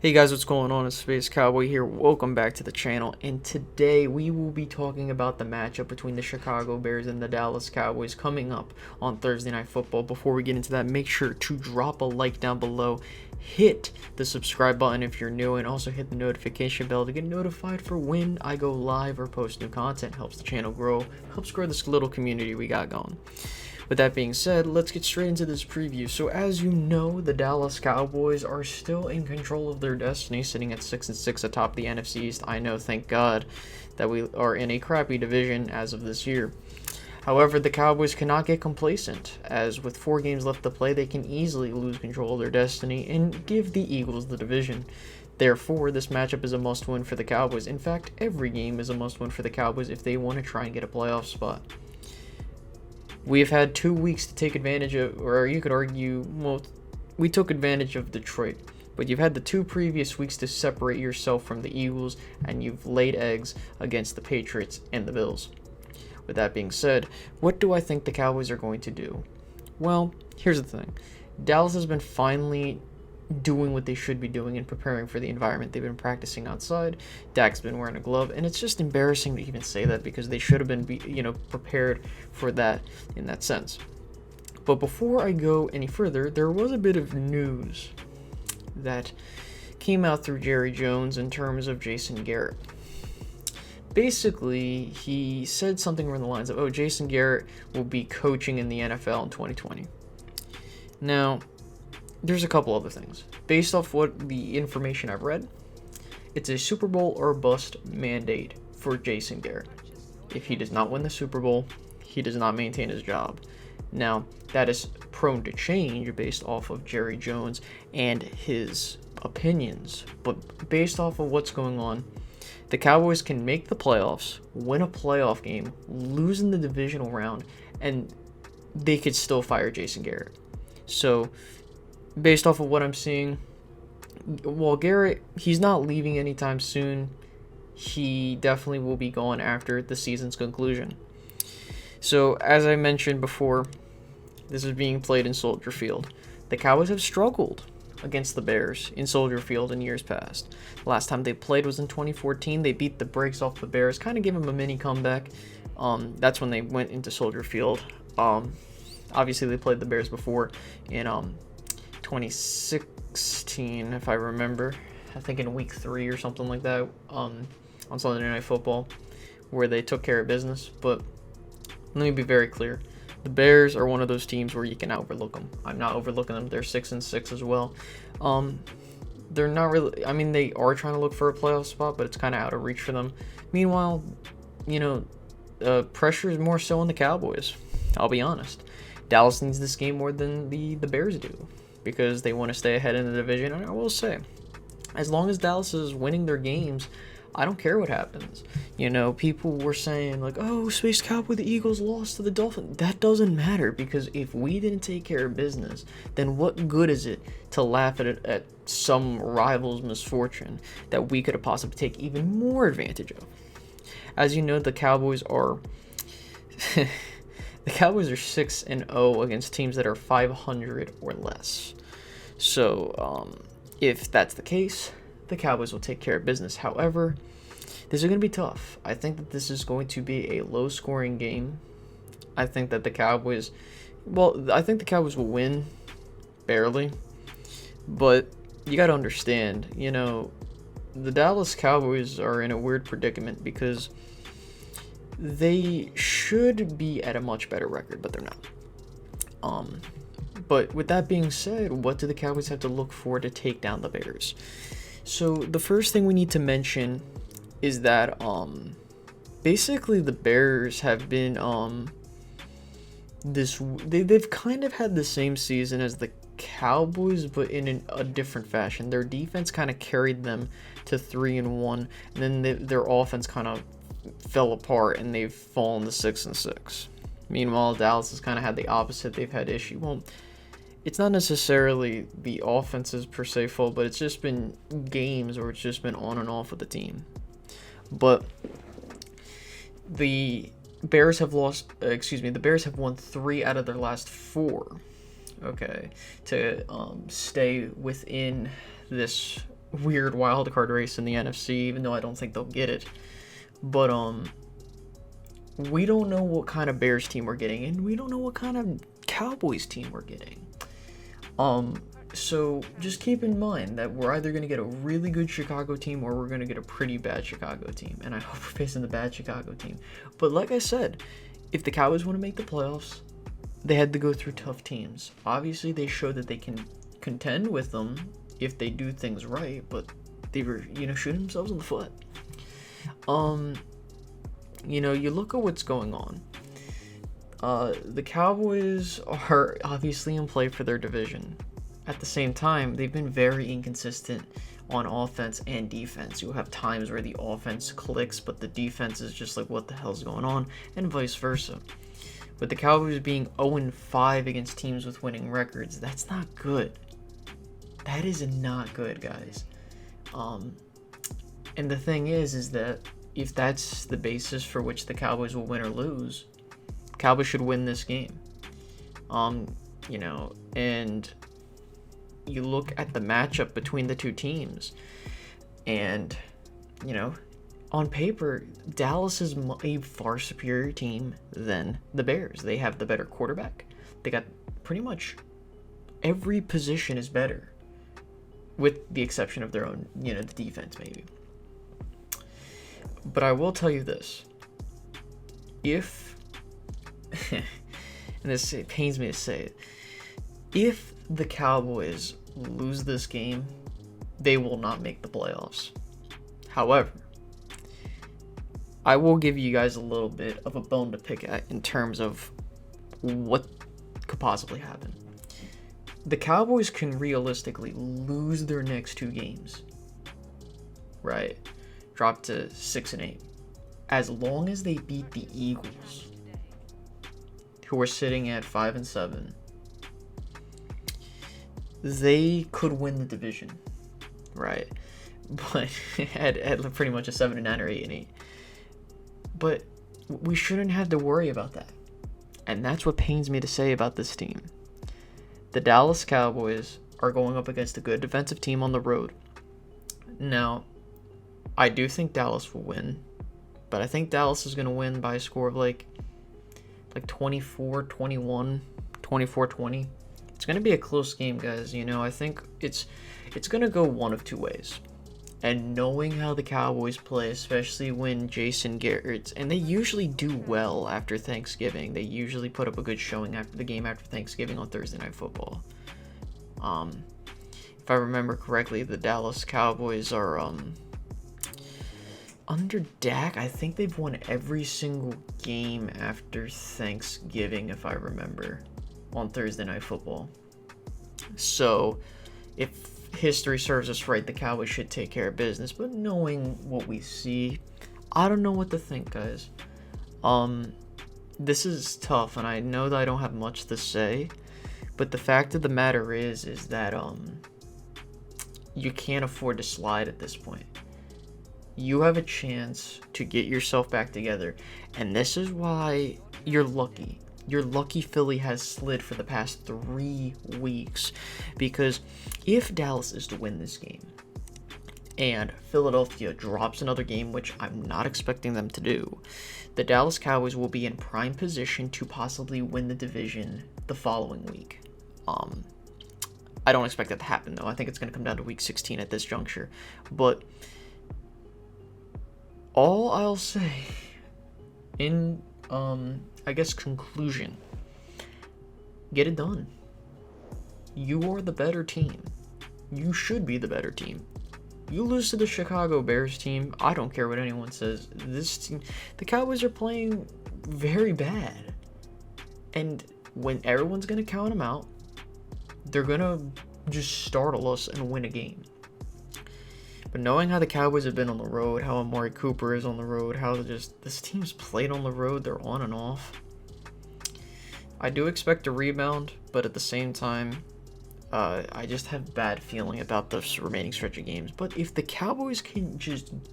Hey guys, what's going on? It's Space Cowboy here. Welcome back to the channel. And today we will be talking about the matchup between the Chicago Bears and the Dallas Cowboys coming up on Thursday Night Football. Before we get into that, make sure to drop a like down below. Hit the subscribe button if you're new, and also hit the notification bell to get notified for when I go live or post new content. Helps the channel grow, helps grow this little community we got going. With that being said, let's get straight into this preview. So as you know, the Dallas Cowboys are still in control of their destiny, sitting at 6-6 atop the NFC East. I know, thank God, that we are in a crappy division as of this year. However, the Cowboys cannot get complacent, as with 4 games left to play, they can easily lose control of their destiny and give the Eagles the division. Therefore, this matchup is a must-win for the Cowboys. In fact, every game is a must-win for the Cowboys if they want to try and get a playoff spot. We have had 2 weeks to take advantage of, or you could argue, well, we took advantage of Detroit. But you've had the 2 previous weeks to separate yourself from the Eagles, and you've laid eggs against the Patriots and the Bills. With that being said, what do I think the Cowboys are going to do? Well, here's the thing. Dallas has been finally doing what they should be doing and preparing for the environment. They've been practicing outside. Dak's been wearing a glove, and it's just embarrassing to even say that because they should have been, prepared for that in that sense. But before I go any further, there was a bit of news that came out through Jerry Jones in terms of Jason Garrett. Basically, he said something along the lines of, Jason Garrett will be coaching in the NFL in 2020. Now, there's a couple other things. Based off what the information I've read, it's a Super Bowl or bust mandate for Jason Garrett. If he does not win the Super Bowl, he does not maintain his job. Now, that is prone to change based off of Jerry Jones and his opinions. But based off of what's going on, the Cowboys can make the playoffs, win a playoff game, lose in the divisional round, and they could still fire Jason Garrett. So, based off of what I'm seeing, while Garrett, he's not leaving anytime soon, he definitely will be gone after the season's conclusion. So, as I mentioned before, this is being played in Soldier Field. The Cowboys have struggled against the Bears in Soldier Field in years past. The last time they played was in 2014. They beat the brakes off the Bears, kind of gave them a mini comeback. That's when they went into Soldier Field. Obviously, they played the Bears before in 2016, if I remember. I think in week 3 or something like that, on Sunday Night Football, where they took care of business. But let me be very clear. The Bears are one of those teams where you can overlook them. I'm not overlooking them. They're 6-6 as well. They're not really, they are trying to look for a playoff spot, but it's kind of out of reach for them. Meanwhile, pressure is more so on the Cowboys. I'll be honest. Dallas needs this game more than the Bears do, because they want to stay ahead in the division. And I will say, as long as Dallas is winning their games, I don't care what happens. People were saying, like, Space Cowboy, the Eagles lost to the Dolphins. That doesn't matter, because if we didn't take care of business, then what good is it to laugh at some rival's misfortune that we could have possibly take even more advantage of? As you know, the Cowboys are... The Cowboys are 6-0 against teams that are 500 or less. So, if that's the case, the Cowboys will take care of business. However, this is going to be tough. I think that this is going to be a low-scoring game. I think that the Cowboys... I think the Cowboys will win, barely. But you got to understand, the Dallas Cowboys are in a weird predicament because they should be at a much better record, but they're not. But with that being said, what do the Cowboys have to look for to take down the Bears? So the first thing we need to mention is that basically the Bears have been they've kind of had the same season as the Cowboys, but in a different fashion. Their defense kind of carried them to 3-1, and then their offense kind of fell apart, and they've fallen to 6-6. Meanwhile, Dallas has kind of had the opposite. They've had issue. Well, it's not necessarily the offense's per se fault, but it's just been games where it's just been on and off with the team. But the Bears have the Bears have won 3 out of their last 4. Okay, to stay within this weird wild card race in the NFC, even though I don't think they'll get it. But we don't know what kind of Bears team we're getting, and we don't know what kind of Cowboys team we're getting. So just keep in mind that we're either going to get a really good Chicago team or we're going to get a pretty bad Chicago team. And I hope we're facing the bad Chicago team. But like I said, if the Cowboys want to make the playoffs, they had to go through tough teams. Obviously, they showed that they can contend with them if they do things right, but they were, shooting themselves in the foot. You look at what's going on. The Cowboys are obviously in play for their division. At the same time, they've been very inconsistent on offense and defense. You'll have times where the offense clicks, but the defense is just like, what the hell's going on, and vice versa. With the Cowboys being 0-5 against teams with winning records, that's not good. That is not good, guys. And the thing is that if that's the basis for which the Cowboys will win or lose, Cowboys should win this game. And you look at the matchup between the two teams, and, on paper, Dallas is a far superior team than the Bears. They have the better quarterback. They got pretty much every position is better, with the exception of their own, the defense maybe. But I will tell you this. If, and this it pains me to say it, if the Cowboys lose this game, they will not make the playoffs. However, I will give you guys a little bit of a bone to pick at in terms of what could possibly happen. The Cowboys can realistically lose their next 2 games, right? Drop to 6-8. As long as they beat the Eagles, who are sitting at 5-7, they could win the division, right? But at pretty much a 7-9 or 8-8. But we shouldn't have to worry about that. And that's what pains me to say about this team. The Dallas Cowboys are going up against a good defensive team on the road. Now, I do think Dallas will win, but I think Dallas is going to win by a score of like 24-21, 24-20. It's going to be a close game, guys. I think it's going to go one of 2 ways. And knowing how the Cowboys play, especially when Jason Garrett, and they usually do well after Thanksgiving. They usually put up a good showing after the game after Thanksgiving on Thursday Night Football. If I remember correctly, the Dallas Cowboys are under Dak. I think they've won every single game after Thanksgiving, if I remember, on Thursday Night Football. So, if history serves us right, the Cowboys should take care of business. But knowing what we see, I don't know what to think, guys. This is tough, and I know that I don't have much to say. But the fact of the matter is that you can't afford to slide at this point. You have a chance to get yourself back together, and this is why you're lucky. You're lucky Philly has slid for the past 3 weeks, because if Dallas is to win this game and Philadelphia drops another game, which I'm not expecting them to do, the Dallas Cowboys will be in prime position to possibly win the division the following week. I don't expect that to happen, though. I think it's going to come down to week 16 at this juncture. But all I'll say in conclusion, get it done. You are the better team. You should be the better team. You lose to the Chicago Bears team, I don't care what anyone says. This team, the Cowboys are playing very bad. And when everyone's going to count them out, they're going to just startle us and win a game. But knowing how the Cowboys have been on the road, how Amari Cooper is on the road, how this team's played on the road, they're on and off. I do expect a rebound, but at the same time, I just have bad feeling about this remaining stretch of games. But if the Cowboys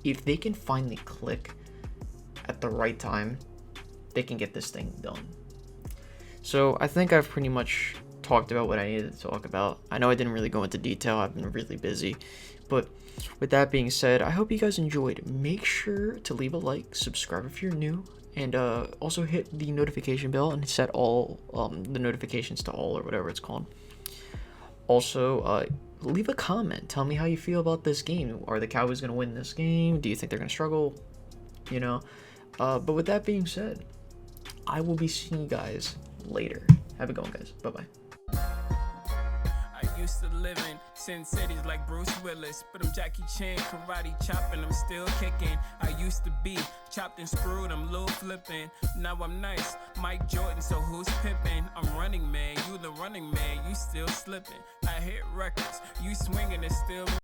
if they can finally click at the right time, they can get this thing done. So I think I've pretty much talked about what I needed to talk about. I know I didn't really go into detail. I've been really busy. But with that being said, I hope you guys enjoyed. Make sure to leave a like, subscribe if you're new, and also hit the notification bell and set all the notifications to all, or whatever it's called. Also, leave a comment. Tell me how you feel about this game. Are the Cowboys going to win this game? Do you think they're going to struggle? You know? But with that being said, I will be seeing you guys later. Have a good one, guys. Bye-bye. I used to live in Sin Cities like Bruce Willis, but I'm Jackie Chan, karate chopping, I'm still kicking. I used to be chopped and screwed, I'm Lil flipping. Now I'm nice, Mike Jordan, so who's pippin'? I'm running man, you the running man, you still slipping. I hit records, you swinging, it's still